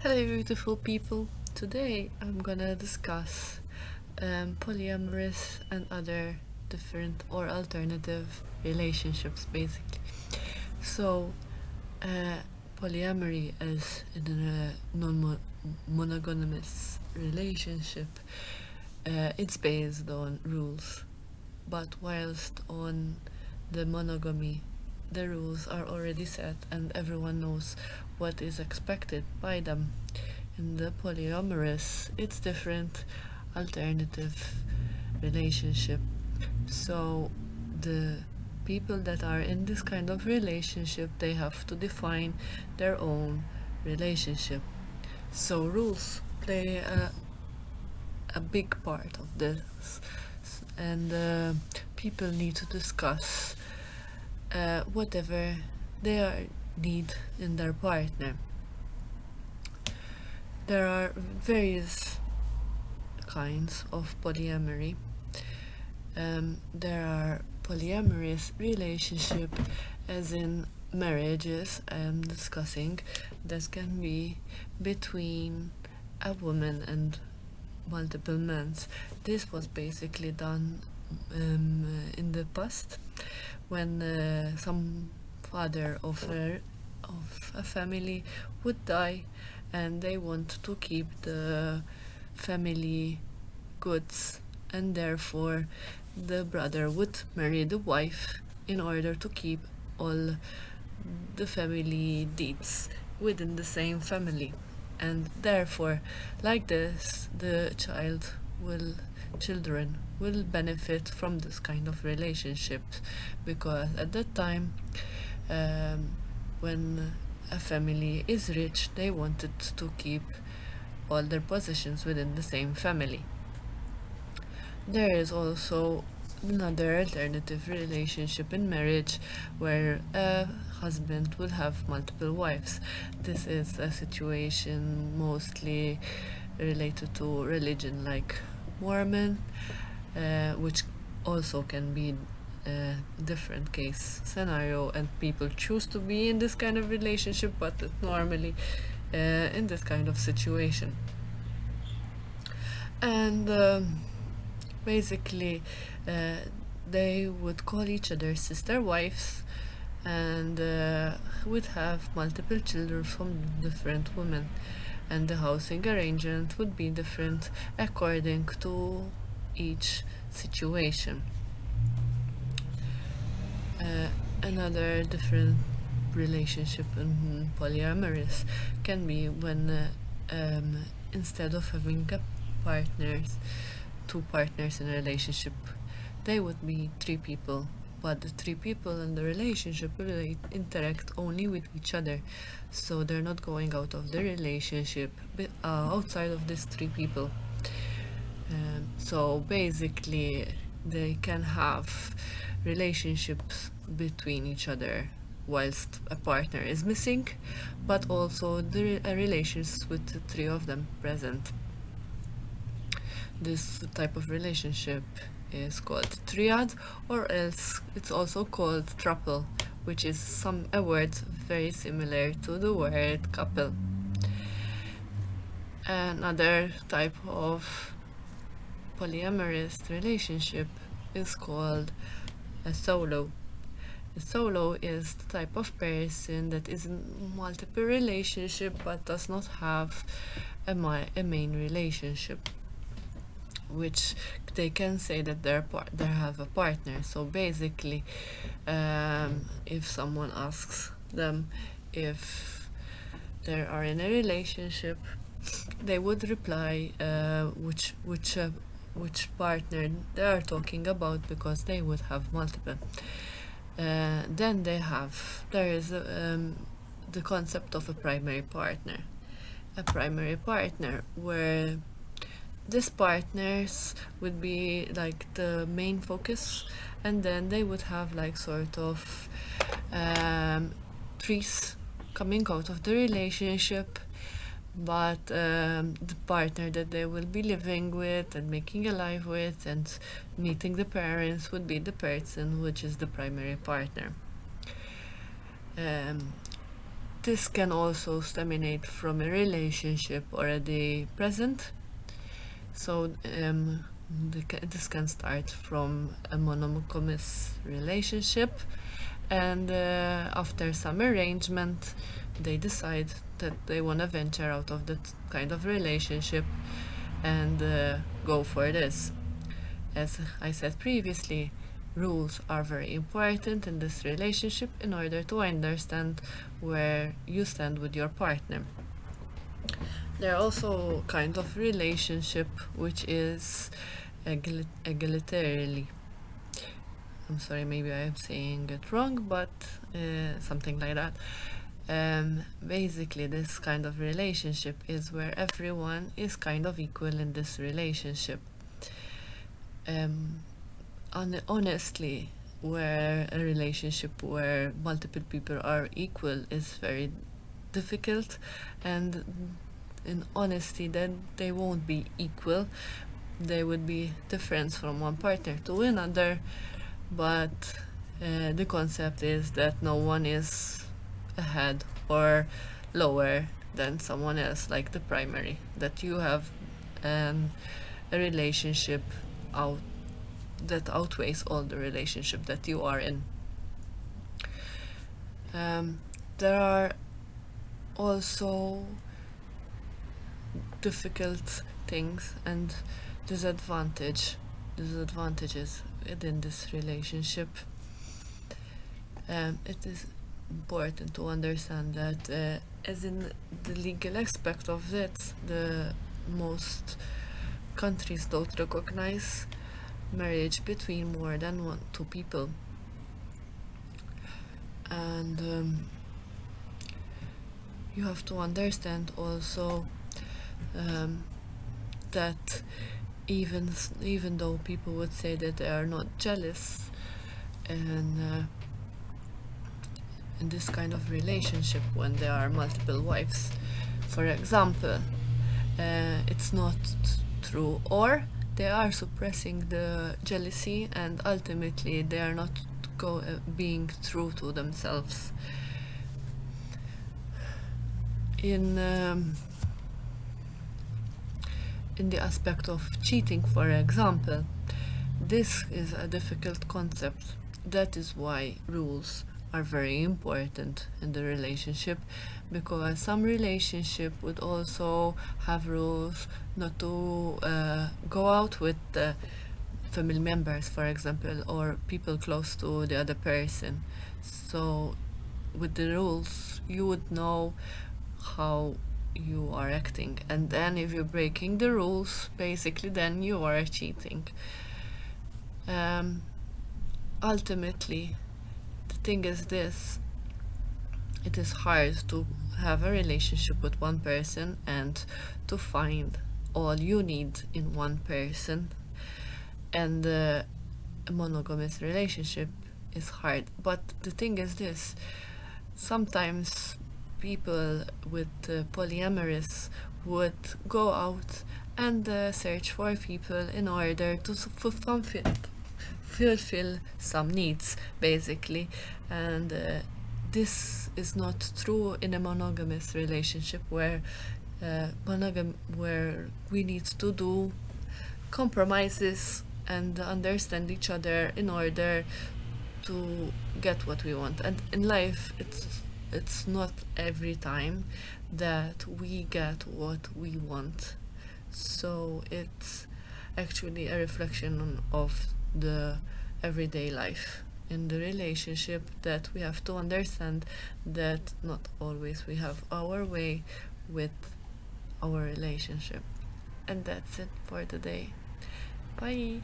Hello, beautiful people. Today I'm gonna discuss polyamorous and other different or alternative relationships, basically. So, uh, polyamory is in a non-monogamous relationship. It's based on rules, but whilst on the monogamy, the rules are already set and everyone knows what is expected by them. In the polyamorous, it's different, alternative relationship. So the people that are in this kind of relationship, they have to define their own relationship. So rules play a big part of this, and people need to discuss whatever they need in their partner. There are various kinds of polyamory. There are polyamorous relationship, as in marriages I'm discussing, that can be between a woman and multiple men. This was basically done in the past when some father of a family would die and they want to keep the family goods, and therefore the brother would marry the wife in order to keep all the family deeds within the same family, and therefore like this the children will benefit from this kind of relationship, because at that time, um, when a family is rich, they wanted to keep all their possessions within the same family. There is also another alternative relationship in marriage where a husband will have multiple wives. This is a situation mostly related to religion, like Mormon, which also can be a different case scenario, and people choose to be in this kind of relationship, but normally in this kind of situation. And basically, uh, they would call each other sister wives, and would have multiple children from different women, and the housing arrangement would be different according to each situation. Another different relationship in polyamorous can be when instead of having two partners in a relationship, they would be three people, but the three people in the relationship will interact only with each other, so they're not going out of the relationship outside of these three people. So basically, they can have relationships between each other whilst a partner is missing, but also the relations with the three of them present. This type of relationship is called triad, or else it's also called throuple, which is a word very similar to the word couple. Another type of polyamorous relationship is called a solo. A solo is the type of person that is in multiple relationship but does not have a main relationship, which they can say that they have a partner. So basically, if someone asks them if they are in a relationship, they would reply which partner they are talking about, because they would have multiple. Then there is the concept of a primary partner. A primary partner where these partners would be like the main focus, and then they would have like sort of trees coming out of the relationship, but the partner that they will be living with and making a life with and meeting the parents would be the person which is the primary partner. Um, this can also stemminate from a relationship already present. So this can start from a monogamous relationship, and after some arrangement, they decide that they want to venture out of that kind of relationship and go for this. As I said previously, rules are very important in this relationship in order to understand where you stand with your partner. There are also kind of relationship which is egalitarily. I'm sorry, maybe I am saying it wrong, but something like that. Basically, this kind of relationship is where everyone is kind of equal in this relationship. Honestly, where a relationship where multiple people are equal is very difficult, and in honesty, then they won't be equal. They would be different from one partner to another, but the concept is that no one is ahead or lower than someone else, like the primary, that you have a relationship out that outweighs all the relationship that you are in. There are also difficult things and disadvantages within this relationship. It is important to understand that as in the legal aspect of it, the most countries don't recognize marriage between more than two people, and you have to understand also that even though people would say that they are not jealous and in this kind of relationship when there are multiple wives, for example, it's not true, or they are suppressing the jealousy and ultimately they are not being true to themselves. In the aspect of cheating, for example, this is a difficult concept. That is why rules are very important in the relationship, because some relationship would also have rules not to go out with the family members, for example, or people close to the other person. So with the rules you would know how you are acting, and then if you're breaking the rules, basically then you are cheating. Ultimately, the thing is this: it is hard to have a relationship with one person and to find all you need in one person, and a monogamous relationship is hard. But the thing is this: sometimes people with polyamorous would go out and search for people in order to fulfill some needs, basically, and this is not true in a monogamous relationship where where we need to do compromises and understand each other in order to get what we want. And in life, it's not every time that we get what we want. So it's actually a reflection of the everyday life in the relationship, that we have to understand that not always we have our way with our relationship. And that's it for today. Bye.